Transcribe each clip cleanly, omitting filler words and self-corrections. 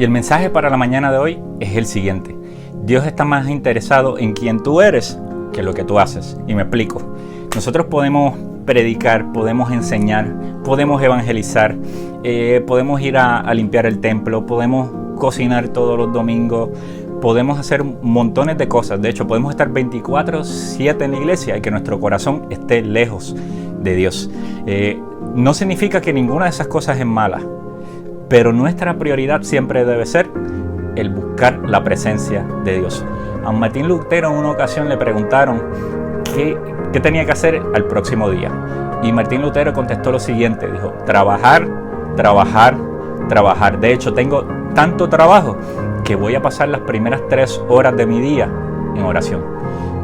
Y el mensaje para la mañana de hoy es el siguiente: Dios está más interesado en quién tú eres que lo que tú haces. Y me explico. Nosotros podemos predicar, podemos enseñar, podemos evangelizar, podemos ir a limpiar el templo, podemos cocinar todos los domingos, podemos hacer montones de cosas. De hecho, podemos estar 24/7 en la iglesia y que nuestro corazón esté lejos de Dios. No significa que ninguna de esas cosas es mala, pero nuestra prioridad siempre debe ser el buscar la presencia de Dios. A Martín Lutero en una ocasión le preguntaron qué tenía que hacer al próximo día. Y Martín Lutero contestó lo siguiente, dijo: trabajar, trabajar, trabajar. De hecho, tengo tanto trabajo que voy a pasar las primeras 3 horas de mi día en oración.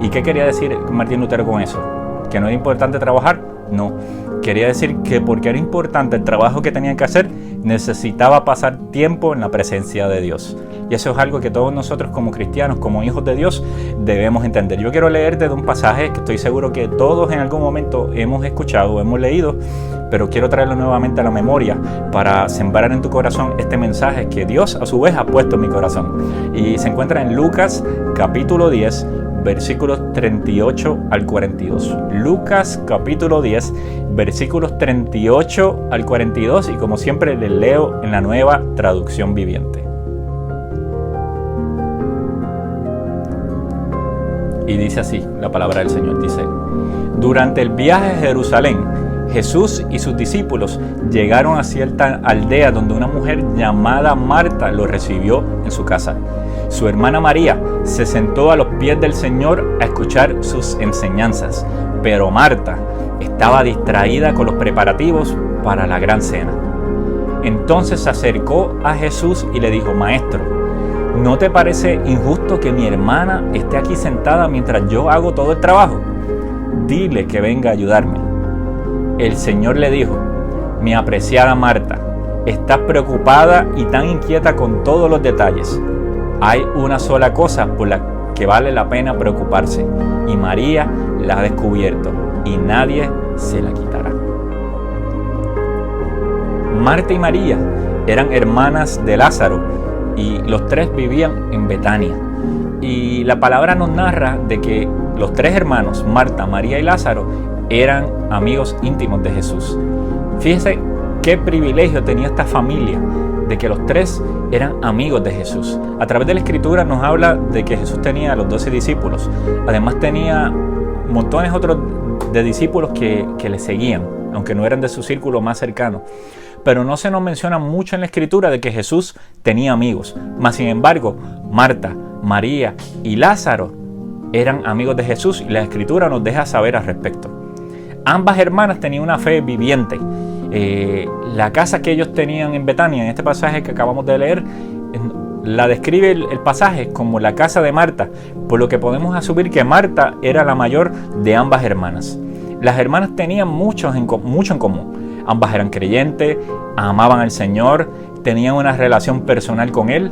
¿Y qué quería decir Martín Lutero con eso? ¿Que no era importante trabajar? No. Quería decir que porque era importante el trabajo que tenía que hacer, necesitaba pasar tiempo en la presencia de Dios. Y eso es algo que todos nosotros como cristianos, como hijos de Dios, debemos entender. Yo quiero leerte de un pasaje que estoy seguro que todos en algún momento hemos escuchado o hemos leído, pero quiero traerlo nuevamente a la memoria para sembrar en tu corazón este mensaje que Dios a su vez ha puesto en mi corazón. Y se encuentra en Lucas capítulo 10, versículos 38 al 42. Lucas capítulo 10, versículos 38 al 42, y como siempre les leo en la Nueva Traducción Viviente. Y dice así la palabra del Señor, dice: durante el viaje a Jerusalén, Jesús y sus discípulos llegaron a cierta aldea donde una mujer llamada Marta los recibió en su casa. Su hermana María se sentó a los pies del Señor a escuchar sus enseñanzas, pero Marta estaba distraída con los preparativos para la gran cena. Entonces se acercó a Jesús y le dijo: Maestro, ¿no te parece injusto que mi hermana esté aquí sentada mientras yo hago todo el trabajo? Dile que venga a ayudarme. El Señor le dijo: mi apreciada Marta, estás preocupada y tan inquieta con todos los detalles. Hay una sola cosa por la que vale la pena preocuparse, y María la ha descubierto, y nadie se la quitará. Marta y María eran hermanas de Lázaro, y los 3 vivían en Betania. Y la palabra nos narra de que los 3 hermanos, Marta, María y Lázaro, eran amigos íntimos de Jesús. Fíjense qué privilegio tenía esta familia de que los 3 eran amigos de Jesús. A través de la Escritura nos habla de que Jesús tenía a los 12 discípulos. Además tenía montones otros de discípulos que le seguían, aunque no eran de su círculo más cercano. Pero no se nos menciona mucho en la Escritura de que Jesús tenía amigos. Mas sin embargo, Marta, María y Lázaro eran amigos de Jesús, y la Escritura nos deja saber al respecto. Ambas hermanas tenían una fe viviente. La casa que ellos tenían en Betania, en este pasaje que acabamos de leer, la describe el pasaje como la casa de Marta, por lo que podemos asumir que Marta era la mayor de ambas hermanas. Las hermanas tenían mucho en común. Ambas eran creyentes, amaban al Señor, tenían una relación personal con Él.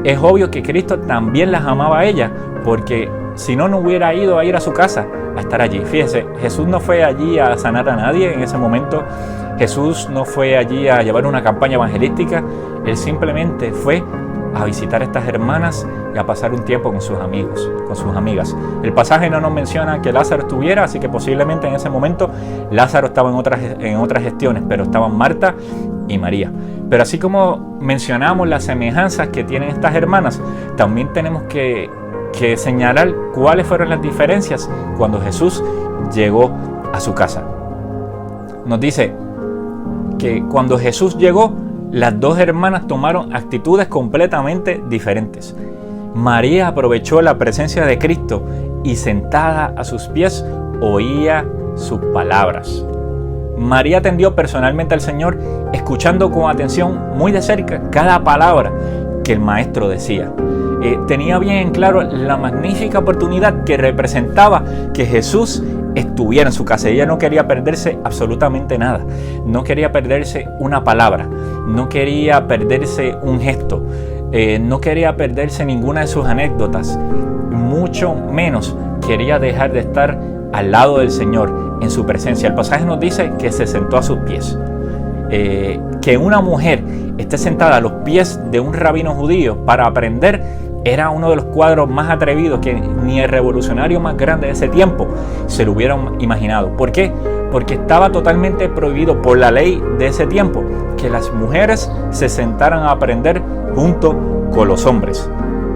Es obvio que Cristo también las amaba a ellas, porque si no, no hubiera ido a ir a su casa a estar allí. Fíjese, Jesús no fue allí a sanar a nadie en ese momento. Jesús no fue allí a llevar una campaña evangelística. Él simplemente fue a visitar a estas hermanas y a pasar un tiempo con sus amigos, con sus amigas. El pasaje no nos menciona que Lázaro estuviera, así que posiblemente en ese momento Lázaro estaba en otras gestiones, pero estaban Marta y María. Pero así como mencionamos las semejanzas que tienen estas hermanas, también tenemos que señalar cuáles fueron las diferencias cuando Jesús llegó a su casa. Nos dice que cuando Jesús llegó, las 2 hermanas tomaron actitudes completamente diferentes. María aprovechó la presencia de Cristo y, sentada a sus pies, oía sus palabras. María atendió personalmente al Señor, escuchando con atención muy de cerca cada palabra que el Maestro decía. Tenía bien en claro la magnífica oportunidad que representaba que Jesús estuviera en su casa. Ella no quería perderse absolutamente nada. No quería perderse una palabra. No quería perderse un gesto. No quería perderse ninguna de sus anécdotas. Mucho menos quería dejar de estar al lado del Señor, en su presencia. El pasaje nos dice que se sentó a sus pies. Que una mujer esté sentada a los pies de un rabino judío para aprender era uno de los cuadros más atrevidos que ni el revolucionario más grande de ese tiempo se lo hubieran imaginado. ¿Por qué? Porque estaba totalmente prohibido por la ley de ese tiempo que las mujeres se sentaran a aprender junto con los hombres.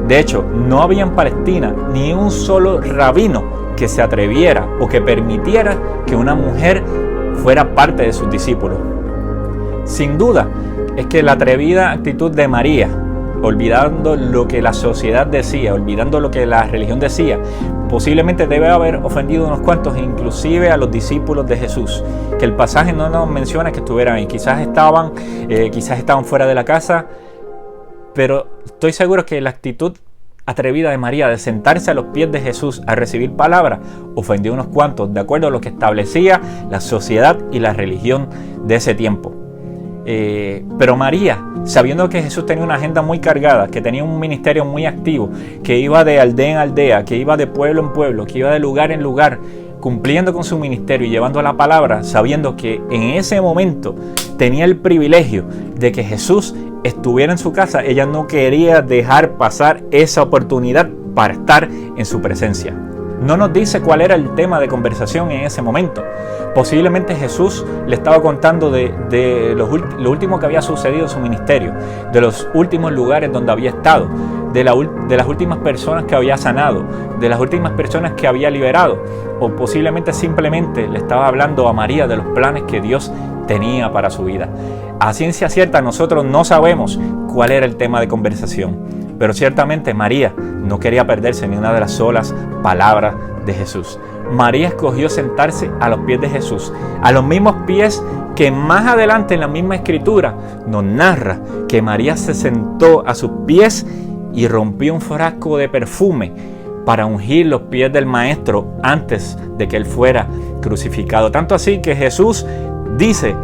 De hecho, no había en Palestina ni un solo rabino que se atreviera o que permitiera que una mujer fuera parte de sus discípulos. Sin duda, es que la atrevida actitud de María, olvidando lo que la sociedad decía, olvidando lo que la religión decía, posiblemente debe haber ofendido a unos cuantos, inclusive a los discípulos de Jesús, que el pasaje no nos menciona que estuvieran ahí, quizás estaban fuera de la casa, pero estoy seguro que la actitud atrevida de María de sentarse a los pies de Jesús a recibir palabra ofendió a unos cuantos, de acuerdo a lo que establecía la sociedad y la religión de ese tiempo. Pero María, sabiendo que Jesús tenía una agenda muy cargada, que tenía un ministerio muy activo, que iba de aldea en aldea, que iba de pueblo en pueblo, que iba de lugar en lugar, cumpliendo con su ministerio y llevando la palabra, sabiendo que en ese momento tenía el privilegio de que Jesús estuviera en su casa, ella no quería dejar pasar esa oportunidad para estar en su presencia. No nos dice cuál era el tema de conversación en ese momento. Posiblemente Jesús le estaba contando de lo último que había sucedido en su ministerio, de los últimos lugares donde había estado, de las últimas personas que había sanado, de las últimas personas que había liberado, o posiblemente simplemente le estaba hablando a María de los planes que Dios tenía para su vida. A ciencia cierta nosotros no sabemos cuál era el tema de conversación, pero ciertamente María no quería perderse ni una de las solas palabras de Jesús. María escogió sentarse a los pies de Jesús, a los mismos pies que más adelante en la misma escritura nos narra que María se sentó a sus pies y rompió un frasco de perfume para ungir los pies del Maestro antes de que él fuera crucificado. Tanto así que Jesús dice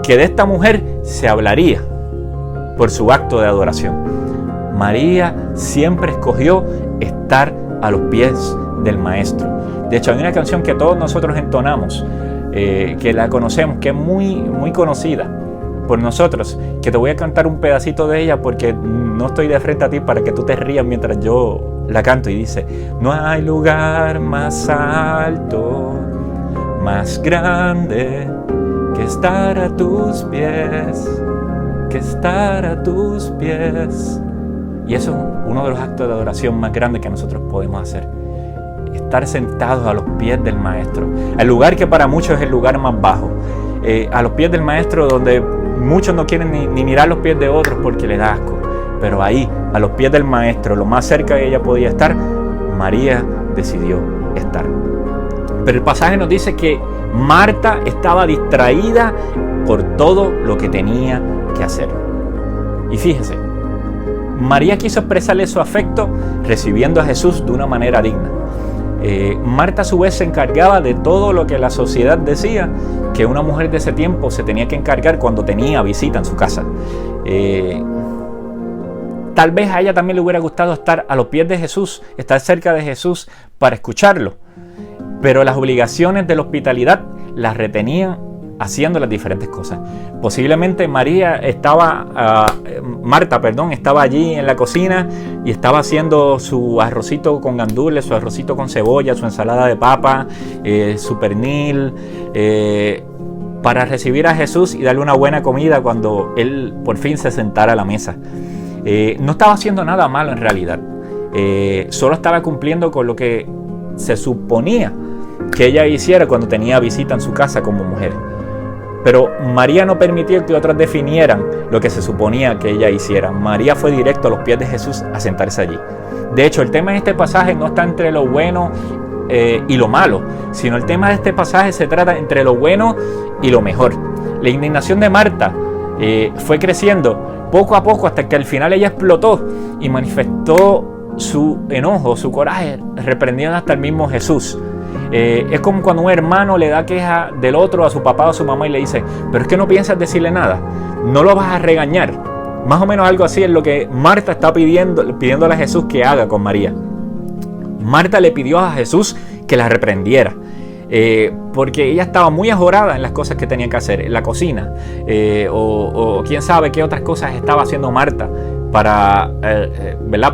que de esta mujer se hablaría por su acto de adoración. María siempre escogió estar a los pies del Maestro. De hecho, hay una canción que todos nosotros entonamos, que la conocemos, que es muy, muy conocida por nosotros, que te voy a cantar un pedacito de ella porque no estoy de frente a ti para que tú te rías mientras yo la canto, y dice: no hay lugar más alto, más grande que estar a tus pies, que estar a tus pies. Y eso es uno de los actos de adoración más grandes que nosotros podemos hacer. Estar sentados a los pies del Maestro. El lugar que para muchos es el lugar más bajo. A los pies del Maestro, donde muchos no quieren ni mirar los pies de otros porque les da asco. Pero ahí, a los pies del Maestro, lo más cerca que ella podía estar, María decidió estar. Pero el pasaje nos dice que Marta estaba distraída por todo lo que tenía que hacer. Y fíjese, María quiso expresarle su afecto recibiendo a Jesús de una manera digna. Marta a su vez se encargaba de todo lo que la sociedad decía que una mujer de ese tiempo se tenía que encargar cuando tenía visita en su casa. Tal vez a ella también le hubiera gustado estar a los pies de Jesús, estar cerca de Jesús para escucharlo, pero las obligaciones de la hospitalidad las retenían haciendo las diferentes cosas. Posiblemente Marta estaba allí en la cocina y estaba haciendo su arrocito con gandules, su arrocito con cebolla, su ensalada de papa, su pernil, para recibir a Jesús y darle una buena comida cuando él por fin se sentara a la mesa. No estaba haciendo nada malo en realidad, solo estaba cumpliendo con lo que se suponía que ella hiciera cuando tenía visita en su casa como mujer. Pero María no permitió que otros definieran lo que se suponía que ella hiciera. María fue directo a los pies de Jesús a sentarse allí. De hecho, el tema de este pasaje no está entre lo bueno y lo malo, sino el tema de este pasaje se trata entre lo bueno y lo mejor. La indignación de Marta fue creciendo poco a poco hasta que al final ella explotó y manifestó su enojo, su coraje, reprendiendo hasta el mismo Jesús. Es como cuando un hermano le da queja del otro a su papá o a su mamá y le dice: pero es que no piensas decirle nada, no lo vas a regañar. Más o menos algo así es lo que Marta está pidiéndole a Jesús que haga con María. Marta le pidió a Jesús que la reprendiera. porque ella estaba muy ajorada en las cosas que tenía que hacer, en la cocina, o quién sabe qué otras cosas estaba haciendo Marta para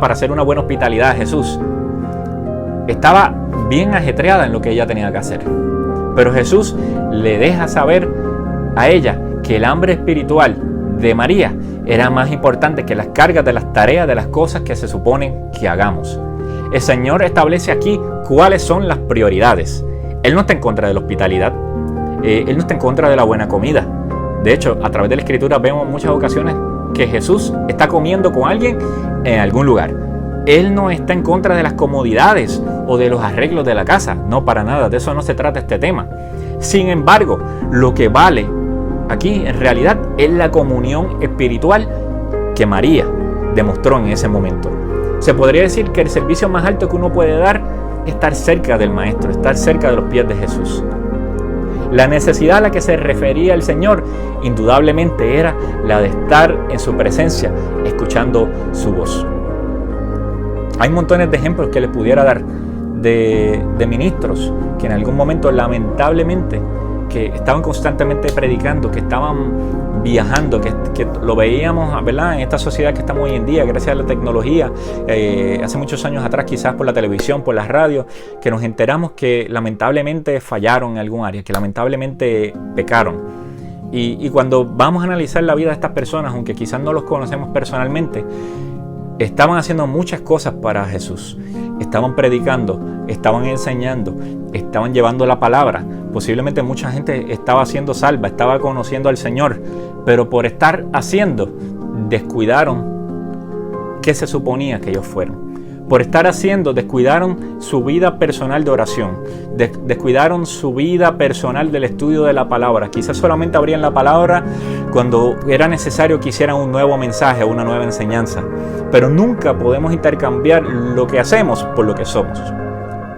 hacer una buena hospitalidad a Jesús. Estaba bien ajetreada en lo que ella tenía que hacer. Pero Jesús le deja saber a ella que el hambre espiritual de María era más importante que las cargas de las tareas, de las cosas que se suponen que hagamos. El Señor establece aquí cuáles son las prioridades. Él no está en contra de la hospitalidad. Él no está en contra de la buena comida. De hecho, a través de la Escritura vemos en muchas ocasiones que Jesús está comiendo con alguien en algún lugar. Él no está en contra de las comodidades o de los arreglos de la casa. No, para nada. De eso no se trata este tema. Sin embargo, lo que vale aquí en realidad es la comunión espiritual que María demostró en ese momento. Se podría decir que el servicio más alto que uno puede dar es estar cerca del Maestro, estar cerca de los pies de Jesús. La necesidad a la que se refería el Señor indudablemente era la de estar en su presencia, escuchando su voz. Hay montones de ejemplos que les pudiera dar de ministros que en algún momento lamentablemente que estaban constantemente predicando, que estaban viajando, que lo veíamos, ¿verdad?, en esta sociedad que estamos hoy en día, gracias a la tecnología, hace muchos años atrás, quizás por la televisión, por las radios, que nos enteramos que lamentablemente fallaron en algún área, que lamentablemente pecaron. Y cuando vamos a analizar la vida de estas personas, aunque quizás no los conocemos personalmente, estaban haciendo muchas cosas para Jesús. Estaban predicando, estaban enseñando, estaban llevando la palabra. Posiblemente mucha gente estaba siendo salva, estaba conociendo al Señor, pero por estar haciendo, descuidaron qué se suponía que ellos fueron. Por estar haciendo, descuidaron su vida personal de oración, descuidaron su vida personal del estudio de la palabra. Quizás solamente abrían la palabra cuando era necesario que hicieran un nuevo mensaje, una nueva enseñanza. Pero nunca podemos intercambiar lo que hacemos por lo que somos.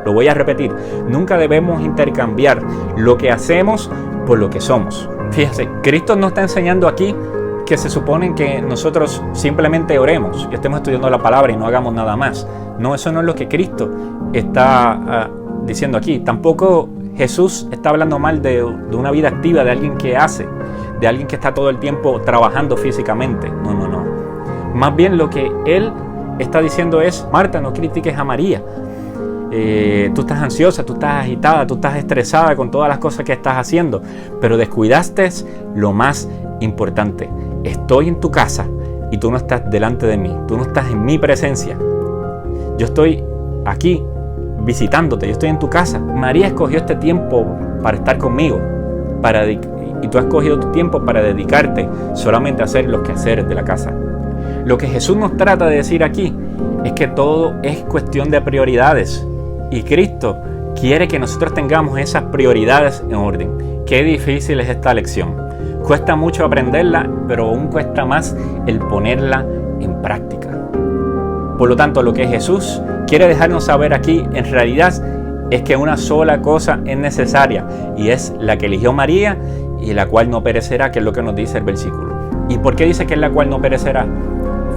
Lo voy a repetir, nunca debemos intercambiar lo que hacemos por lo que somos. Fíjese, Cristo nos está enseñando aquí que se supone que nosotros simplemente oremos y estemos estudiando la palabra y no hagamos nada más. No, eso no es lo que Cristo está diciendo aquí. Tampoco Jesús está hablando mal de una vida activa, de alguien que hace, de alguien que está todo el tiempo trabajando físicamente. No. Más bien lo que Él está diciendo es: Marta, no critiques a María. Tú estás ansiosa, tú estás agitada, tú estás estresada con todas las cosas que estás haciendo, pero descuidaste lo más importante. Estoy en tu casa y tú no estás delante de mí, tú no estás en mi presencia. Yo estoy aquí visitándote, yo estoy en tu casa. María escogió este tiempo para estar conmigo, y tú has escogido tu tiempo para dedicarte solamente a hacer los quehaceres de la casa. Lo que Jesús nos trata de decir aquí es que todo es cuestión de prioridades, y Cristo quiere que nosotros tengamos esas prioridades en orden. Qué difícil es esta lección. Cuesta mucho aprenderla, pero aún cuesta más el ponerla en práctica. Por lo tanto, lo que Jesús quiere dejarnos saber aquí en realidad es que una sola cosa es necesaria, y es la que eligió María y la cual no perecerá, que es lo que nos dice el versículo. ¿Y por qué dice que es la cual no perecerá?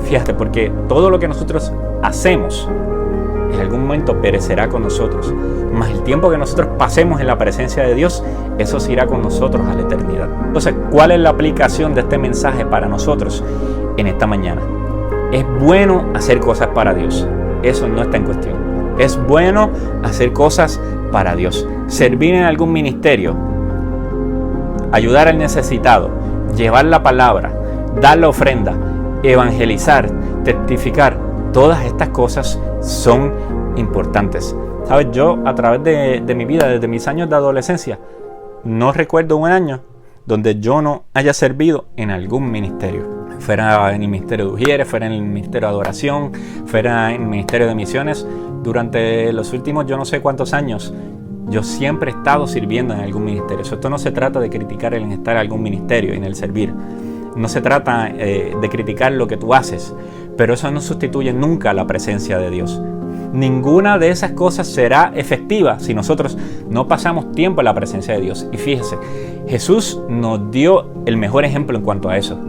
Fíjate, porque todo lo que nosotros hacemos en algún momento perecerá con nosotros, más el tiempo que nosotros pasemos en la presencia de Dios, eso se irá con nosotros a la eternidad. Entonces, ¿cuál es la aplicación de este mensaje para nosotros en esta mañana? Es bueno hacer cosas para Dios, eso no está en cuestión. Es bueno hacer cosas para Dios, servir en algún ministerio, ayudar al necesitado, llevar la palabra, dar la ofrenda, evangelizar, testificar. Todas estas cosas son importantes. ¿Sabes? Yo, a través de mi vida, desde mis años de adolescencia, no recuerdo un año donde yo no haya servido en algún ministerio. Fuera en el ministerio de Ujieres, fuera en el ministerio de adoración, fuera en el ministerio de misiones. Durante los últimos yo no sé cuántos años, yo siempre he estado sirviendo en algún ministerio. Esto no se trata de criticar el estar en algún ministerio, en el servir. No se trata de criticar lo que tú haces, pero eso no sustituye nunca la presencia de Dios. Ninguna de esas cosas será efectiva si nosotros no pasamos tiempo en la presencia de Dios. Y fíjese, Jesús nos dio el mejor ejemplo en cuanto a eso.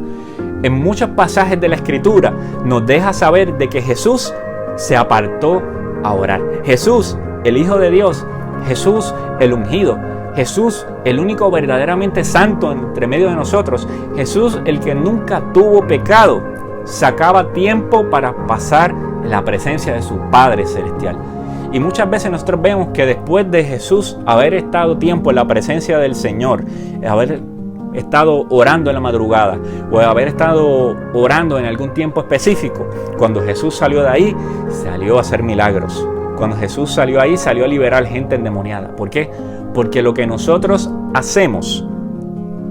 En muchos pasajes de la Escritura nos deja saber de que Jesús se apartó a orar. Jesús, el Hijo de Dios, Jesús el ungido, Jesús el único verdaderamente santo entre medio de nosotros, Jesús el que nunca tuvo pecado, sacaba tiempo para pasar en la presencia de su Padre Celestial. Y muchas veces nosotros vemos que después de Jesús haber estado tiempo en la presencia del Señor, haber estado orando en la madrugada o haber estado orando en algún tiempo específico, cuando Jesús salió de ahí, salió a hacer milagros. Cuando Jesús salió ahí, salió a liberar gente endemoniada. ¿Por qué? Porque lo que nosotros hacemos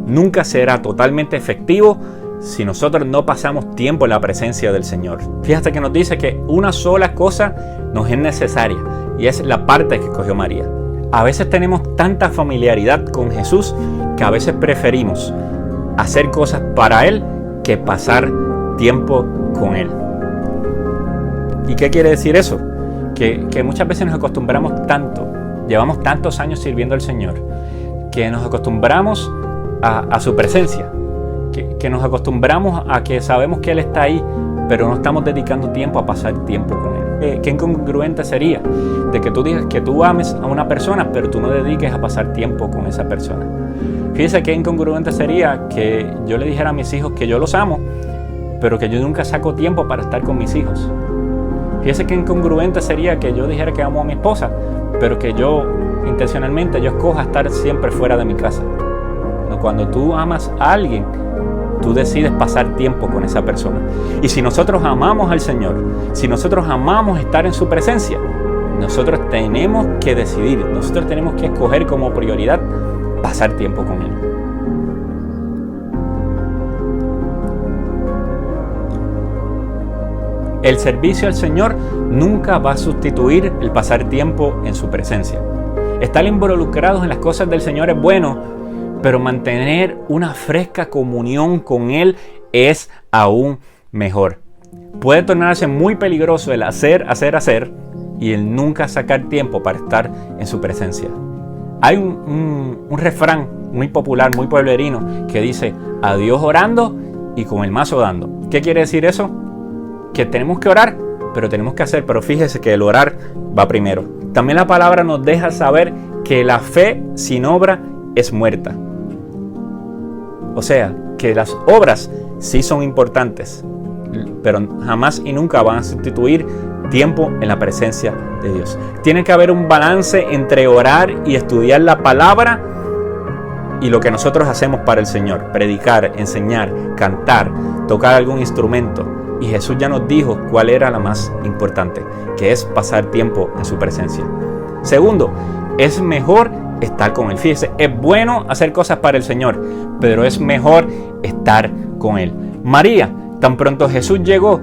nunca será totalmente efectivo si nosotros no pasamos tiempo en la presencia del Señor. Fíjate que nos dice que una sola cosa nos es necesaria, y es la parte que escogió María. A veces tenemos tanta familiaridad con Jesús que a veces preferimos hacer cosas para Él que pasar tiempo con Él. ¿Y qué quiere decir eso? Que muchas veces nos acostumbramos tanto, llevamos tantos años sirviendo al Señor, que nos acostumbramos a su presencia, que nos acostumbramos a que sabemos que Él está ahí, pero no estamos dedicando tiempo a pasar tiempo con Él. ¿Qué incongruente sería de que tú digas que tú ames a una persona, pero tú no dediques a pasar tiempo con esa persona? Fíjese qué incongruente sería que yo le dijera a mis hijos que yo los amo, pero que yo nunca saco tiempo para estar con mis hijos. Fíjese qué incongruente sería que yo dijera que amo a mi esposa, pero que yo intencionalmente yo escoja estar siempre fuera de mi casa. Cuando tú amas a alguien, tú decides pasar tiempo con esa persona. Y si nosotros amamos al Señor, si nosotros amamos estar en su presencia, nosotros tenemos que decidir, nosotros tenemos que escoger como prioridad pasar tiempo con Él. El servicio al Señor nunca va a sustituir el pasar tiempo en su presencia. Estar involucrados en las cosas del Señor es bueno, pero mantener una fresca comunión con Él es aún mejor. Puede tornarse muy peligroso el hacer y el nunca sacar tiempo para estar en su presencia. Hay un refrán muy popular, muy pueblerino, que dice: a Dios orando y con el mazo dando. ¿Qué quiere decir eso? Que tenemos que orar, pero tenemos que hacer. Pero fíjese que el orar va primero. También la palabra nos deja saber que la fe sin obra es muerta. O sea, que las obras sí son importantes, pero jamás y nunca van a sustituir tiempo en la presencia de Dios. Tiene que haber un balance entre orar y estudiar la palabra y lo que nosotros hacemos para el Señor: predicar, enseñar, cantar, tocar algún instrumento. Y Jesús ya nos dijo cuál era la más importante, que es pasar tiempo en su presencia. Segundo, es mejor estar con Él. Fíjese, es bueno hacer cosas para el Señor, pero es mejor estar con Él. María, tan pronto Jesús llegó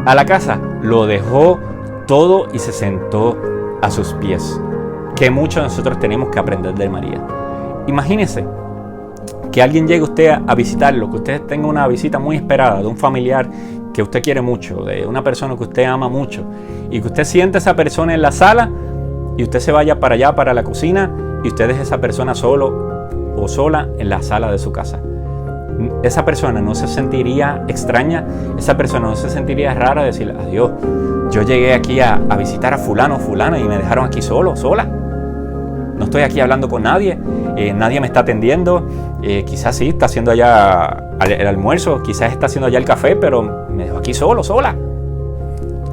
a la casa, lo dejó todo y se sentó a sus pies. Que mucho nosotros tenemos que aprender de María. Imagínese que alguien llegue a usted a visitarlo, que usted tenga una visita muy esperada de un familiar que usted quiere mucho, de una persona que usted ama mucho, y que usted siente a esa persona en la sala y usted se vaya para allá, para la cocina, y usted deje a esa persona solo o sola en la sala de su casa. Esa persona no se sentiría extraña, esa persona no se sentiría rara de decir: adiós, yo llegué aquí a visitar a fulano o fulana y me dejaron aquí solo, sola. No estoy aquí hablando con nadie, nadie me está atendiendo, quizás sí está haciendo allá el almuerzo, quizás está haciendo allá el café, pero me dejó aquí solo, sola.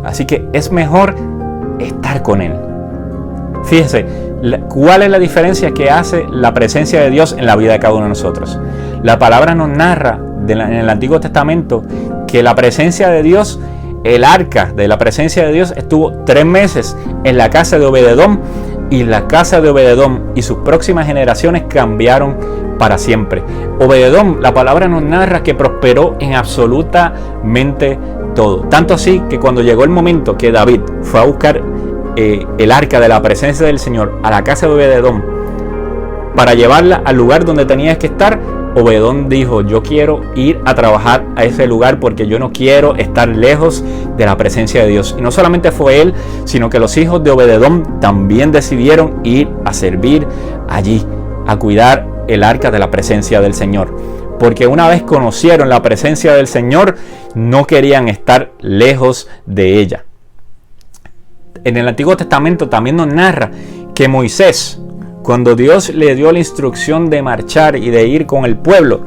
Así que es mejor estar con Él. Fíjese, ¿cuál es la diferencia que hace la presencia de Dios en la vida de cada uno de nosotros? La palabra nos narra en el Antiguo Testamento que la presencia de Dios, el arca de la presencia de Dios, estuvo 3 meses en la casa de Obed-Edom, y la casa de Obed-Edom y sus próximas generaciones cambiaron para siempre. Obed-Edom, la palabra nos narra que prosperó en absolutamente todo. Tanto así que cuando llegó el momento que David fue a buscar el arca de la presencia del Señor a la casa de Obed-Edom para llevarla al lugar donde tenía que estar, Obed-Edom dijo: yo quiero ir a trabajar a ese lugar porque yo no quiero estar lejos de la presencia de Dios. Y no solamente fue él, sino que los hijos de Obed-Edom también decidieron ir a servir allí, a cuidar el arca de la presencia del Señor. Porque una vez conocieron la presencia del Señor, no querían estar lejos de ella. En el Antiguo Testamento también nos narra que Moisés, cuando Dios le dio la instrucción de marchar y de ir con el pueblo,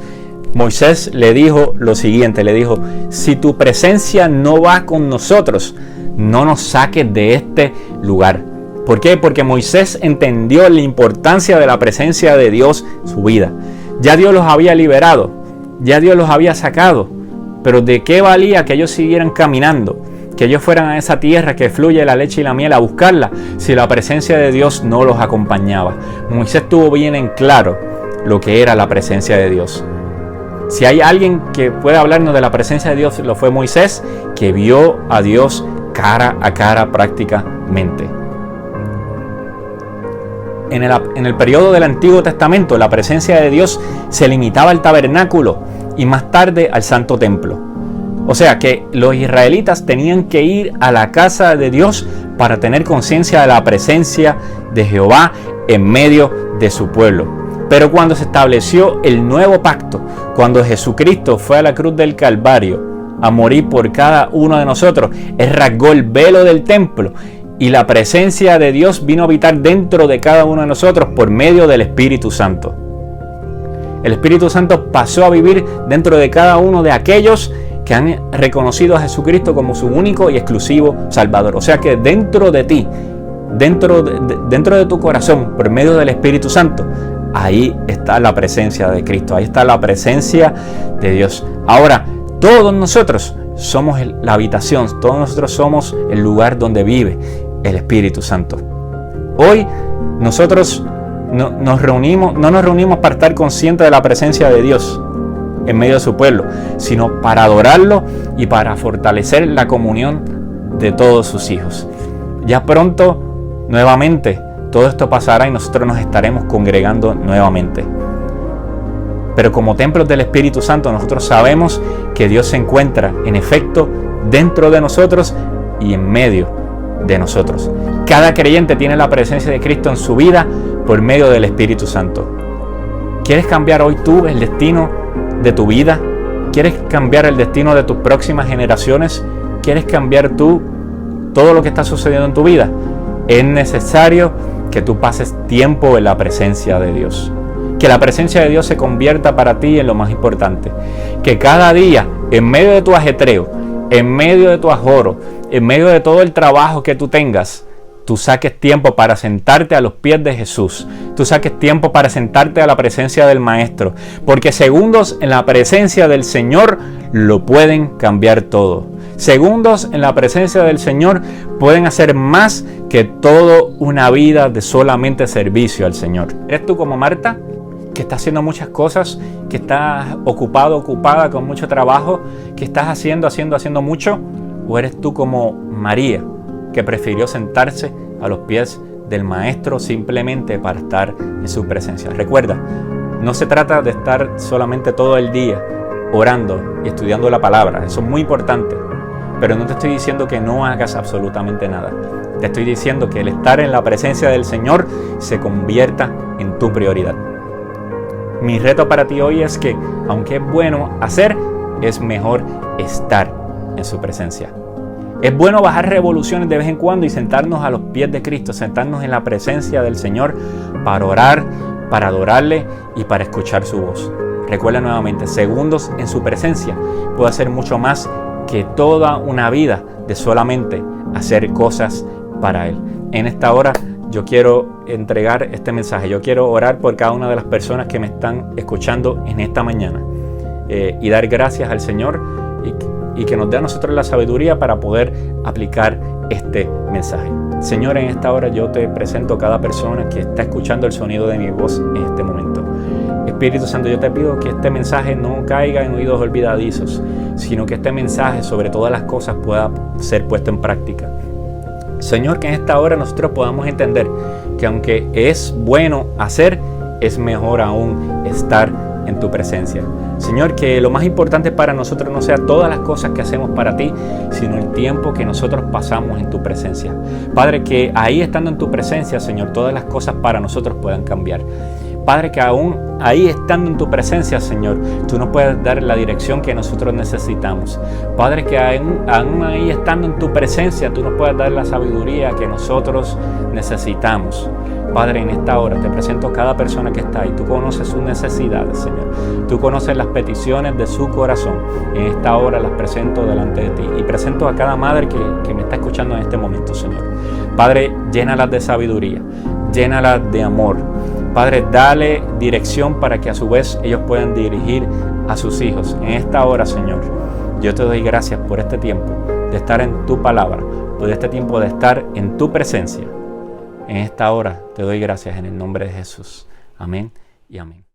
Moisés le dijo lo siguiente, le dijo: si tu presencia no va con nosotros, no nos saques de este lugar. ¿Por qué? Porque Moisés entendió la importancia de la presencia de Dios en su vida. Ya Dios los había liberado, ya Dios los había sacado, pero ¿de qué valía que ellos siguieran caminando? Que ellos fueran a esa tierra que fluye la leche y la miel a buscarla, si la presencia de Dios no los acompañaba. Moisés tuvo bien en claro lo que era la presencia de Dios. Si hay alguien que puede hablarnos de la presencia de Dios, lo fue Moisés, que vio a Dios cara a cara prácticamente. En el periodo del Antiguo Testamento, la presencia de Dios se limitaba al tabernáculo y más tarde al Santo Templo. O sea que los israelitas tenían que ir a la casa de Dios para tener conciencia de la presencia de Jehová en medio de su pueblo. Pero cuando se estableció el nuevo pacto, cuando Jesucristo fue a la cruz del Calvario a morir por cada uno de nosotros, Él rasgó el velo del templo y la presencia de Dios vino a habitar dentro de cada uno de nosotros por medio del Espíritu Santo. El Espíritu Santo pasó a vivir dentro de cada uno de aquellos que han reconocido a Jesucristo como su único y exclusivo Salvador. O sea que dentro de ti, dentro de tu corazón, por medio del Espíritu Santo, ahí está la presencia de Cristo, ahí está la presencia de Dios. Ahora, todos nosotros somos la habitación, todos nosotros somos el lugar donde vive el Espíritu Santo. Hoy nosotros no nos reunimos para estar conscientes de la presencia de Dios en medio de su pueblo, sino para adorarlo y para fortalecer la comunión de todos sus hijos. Ya pronto, nuevamente, todo esto pasará y nosotros nos estaremos congregando nuevamente. Pero como templos del Espíritu Santo, nosotros sabemos que Dios se encuentra, en efecto, dentro de nosotros y en medio de nosotros. Cada creyente tiene la presencia de Cristo en su vida por medio del Espíritu Santo. ¿Quieres cambiar hoy tú el destino de tu vida? ¿Quieres cambiar el destino de tus próximas generaciones? ¿Quieres cambiar tú todo lo que está sucediendo en tu vida? Es necesario que tú pases tiempo en la presencia de Dios. Que la presencia de Dios se convierta para ti en lo más importante. Que cada día, en medio de tu ajetreo, en medio de tu ajoro, en medio de todo el trabajo que tú tengas, tú saques tiempo para sentarte a los pies de Jesús. Tú saques tiempo para sentarte a la presencia del Maestro. Porque segundos en la presencia del Señor lo pueden cambiar todo. Segundos en la presencia del Señor pueden hacer más que toda una vida de solamente servicio al Señor. ¿Eres tú como Marta, que está haciendo muchas cosas, que estás ocupada con mucho trabajo, que estás haciendo mucho? ¿O eres tú como María, que prefirió sentarse a los pies del Maestro simplemente para estar en su presencia? Recuerda, no se trata de estar solamente todo el día orando y estudiando la palabra. Eso es muy importante. Pero no te estoy diciendo que no hagas absolutamente nada. Te estoy diciendo que el estar en la presencia del Señor se convierta en tu prioridad. Mi reto para ti hoy es que, aunque es bueno hacer, es mejor estar en su presencia. Es bueno bajar revoluciones de vez en cuando y sentarnos a los pies de Cristo, sentarnos en la presencia del Señor para orar, para adorarle y para escuchar su voz. Recuerda nuevamente, segundos en su presencia puede hacer mucho más que toda una vida de solamente hacer cosas para Él. En esta hora yo quiero entregar este mensaje. Yo quiero orar por cada una de las personas que me están escuchando en esta mañana y dar gracias al Señor y que nos dé a nosotros la sabiduría para poder aplicar este mensaje. Señor, en esta hora yo te presento a cada persona que está escuchando el sonido de mi voz en este momento. Espíritu Santo, yo te pido que este mensaje no caiga en oídos olvidadizos, sino que este mensaje sobre todas las cosas pueda ser puesto en práctica. Señor, que en esta hora nosotros podamos entender que aunque es bueno hacer, es mejor aún estar en tu presencia. Señor, que lo más importante para nosotros no sea todas las cosas que hacemos para ti, sino el tiempo que nosotros pasamos en tu presencia. Padre, que ahí estando en tu presencia, Señor, todas las cosas para nosotros puedan cambiar. Padre, que aún ahí estando en tu presencia, Señor, tú nos puedes dar la dirección que nosotros necesitamos. Padre, que aún ahí estando en tu presencia, tú nos puedes dar la sabiduría que nosotros necesitamos. Padre, en esta hora te presento cada persona que está ahí. Tú conoces sus necesidades, Señor. Tú conoces las peticiones de su corazón. En esta hora las presento delante de ti. Y presento a cada madre que me está escuchando en este momento, Señor. Padre, llénalas de sabiduría. Llénalas de amor. Padre, dale dirección para que a su vez ellos puedan dirigir a sus hijos. En esta hora, Señor, yo te doy gracias por este tiempo de estar en tu palabra, por este tiempo de estar en tu presencia. En esta hora te doy gracias en el nombre de Jesús. Amén y amén.